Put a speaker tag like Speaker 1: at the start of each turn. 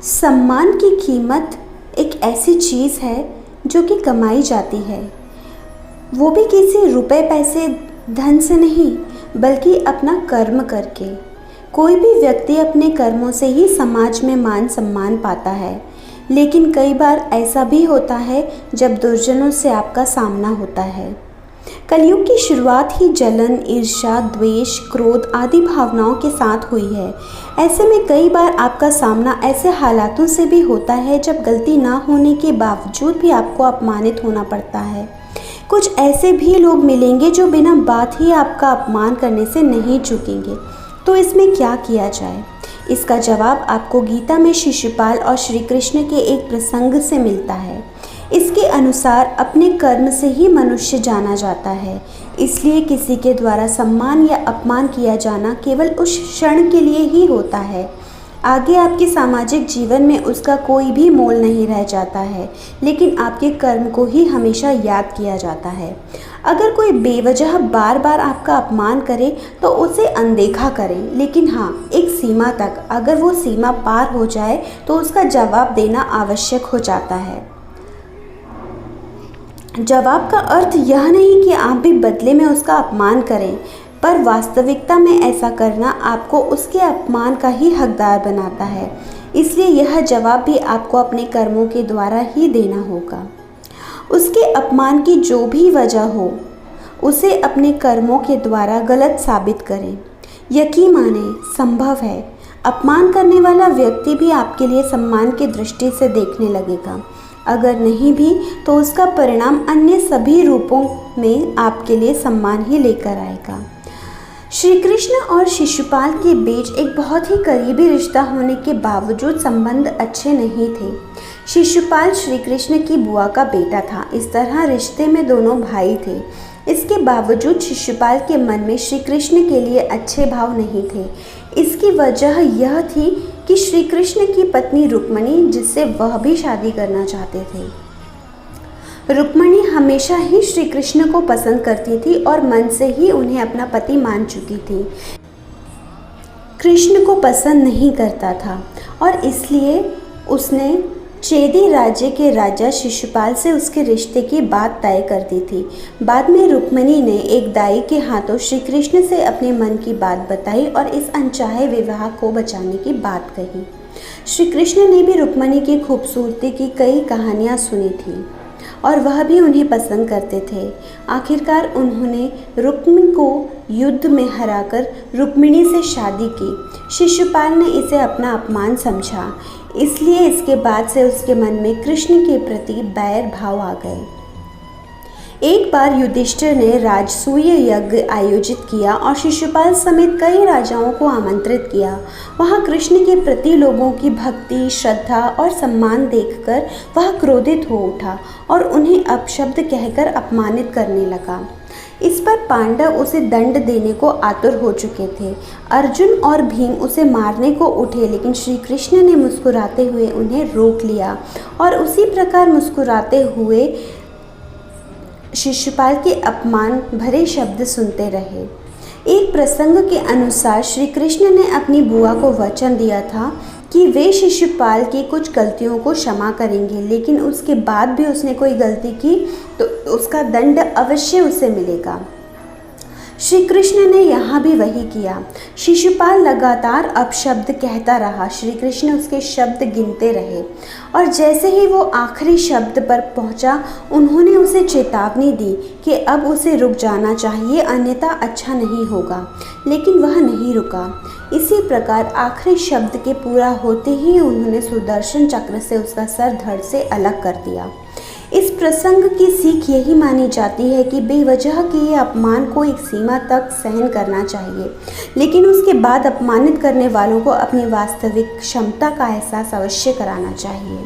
Speaker 1: सम्मान की कीमत एक ऐसी चीज़ है जो कि कमाई जाती है, वो भी किसी रुपए पैसे धन से नहीं बल्कि अपना कर्म करके। कोई भी व्यक्ति अपने कर्मों से ही समाज में मान सम्मान पाता है, लेकिन कई बार ऐसा भी होता है जब दुर्जनों से आपका सामना होता है। कलयुग की शुरुआत ही जलन, ईर्ष्या, द्वेष, क्रोध आदि भावनाओं के साथ हुई है। ऐसे में कई बार आपका सामना ऐसे हालातों से भी होता है जब गलती ना होने के बावजूद भी आपको अपमानित होना पड़ता है। कुछ ऐसे भी लोग मिलेंगे जो बिना बात ही आपका अपमान करने से नहीं चूकेंगे। तो इसमें क्या किया जाए? इसका जवाब आपको गीता में शिशुपाल और श्री कृष्ण के एक प्रसंग से मिलता है। इसके अनुसार अपने कर्म से ही मनुष्य जाना जाता है, इसलिए किसी के द्वारा सम्मान या अपमान किया जाना केवल उस क्षण के लिए ही होता है। आगे आपके सामाजिक जीवन में उसका कोई भी मोल नहीं रह जाता है, लेकिन आपके कर्म को ही हमेशा याद किया जाता है। अगर कोई बेवजह बार बार आपका अपमान करे तो उसे अनदेखा करें, लेकिन हाँ, एक सीमा तक। अगर वो सीमा पार हो जाए तो उसका जवाब देना आवश्यक हो जाता है। जवाब का अर्थ यह नहीं कि आप भी बदले में उसका अपमान करें, पर वास्तविकता में ऐसा करना आपको उसके अपमान का ही हकदार बनाता है। इसलिए यह जवाब भी आपको अपने कर्मों के द्वारा ही देना होगा। उसके अपमान की जो भी वजह हो, उसे अपने कर्मों के द्वारा गलत साबित करें। यकीन माने, संभव है अपमान करने वाला व्यक्ति भी आपके लिए सम्मान की दृष्टि से देखने लगेगा। अगर नहीं भी तो उसका परिणाम अन्य सभी रूपों में आपके लिए सम्मान ही लेकर आएगा। श्री कृष्ण और शिशुपाल के बीच एक बहुत ही करीबी रिश्ता होने के बावजूद संबंध अच्छे नहीं थे। शिशुपाल श्री कृष्ण की बुआ का बेटा था, इस तरह रिश्ते में दोनों भाई थे। इसके बावजूद शिशुपाल के मन में श्री कृष्ण के लिए अच्छे भाव नहीं थे। इसकी वजह यह थी कि श्री कृष्ण की पत्नी रुक्मिणी, जिससे वह भी शादी करना चाहते थे। रुक्मिणी हमेशा ही श्री कृष्ण को पसंद करती थी और मन से ही उन्हें अपना पति मान चुकी थी। कृष्ण को पसंद नहीं करता था और इसलिए उसने चेदी राज्य के राजा शिशुपाल से उसके रिश्ते की बात तय कर दी थी। बाद में रुक्मिणी ने एक दाई के हाथों श्री कृष्ण से अपने मन की बात बताई और इस अनचाहे विवाह को बचाने की बात कही। श्री कृष्ण ने भी रुक्मिणी की खूबसूरती की कई कहानियाँ सुनी थी और वह भी उन्हें पसंद करते थे। आखिरकार उन्होंने रुक्मिणी को युद्ध में हराकर रुक्मिणी से शादी की। शिशुपाल ने इसे अपना अपमान समझा, इसलिए इसके बाद से उसके मन में कृष्ण के प्रति बैर भाव आ गए। एक बार युधिष्ठिर ने राजसूय यज्ञ आयोजित किया और शिशुपाल समेत कई राजाओं को आमंत्रित किया। वहां कृष्ण के प्रति लोगों की भक्ति, श्रद्धा और सम्मान देखकर वह क्रोधित हो उठा और उन्हें अपशब्द कहकर अपमानित करने लगा। इस पर पांडव उसे दंड देने को आतुर हो चुके थे। अर्जुन और भीम उसे मारने को उठे, लेकिन श्री कृष्ण ने मुस्कुराते हुए उन्हें रोक लिया और उसी प्रकार मुस्कुराते हुए शिशुपाल के अपमान भरे शब्द सुनते रहे। एक प्रसंग के अनुसार श्री कृष्ण ने अपनी बुआ को वचन दिया था कि वे शिशुपाल की कुछ गलतियों को क्षमा करेंगे, लेकिन उसके बाद भी उसने कोई गलती की तो उसका दंड अवश्य उसे मिलेगा। श्री कृष्ण ने यहाँ भी वही किया। शिशुपाल लगातार अपशब्द कहता रहा। श्री कृष्ण उसके शब्द गिनते रहे और जैसे ही वो आखिरी शब्द पर पहुँचा, उन्होंने उसे चेतावनी दी कि अब उसे रुक जाना चाहिए, अन्यथा अच्छा नहीं होगा। लेकिन वह नहीं रुका। इसी प्रकार आखिरी शब्द के पूरा होते ही उन्होंने सुदर्शन चक्र से उसका सर धड़ से अलग कर दिया। इस प्रसंग की सीख यही मानी जाती है कि बेवजह किए अपमान को एक सीमा तक सहन करना चाहिए, लेकिन उसके बाद अपमानित करने वालों को अपनी वास्तविक क्षमता का एहसास अवश्य कराना चाहिए।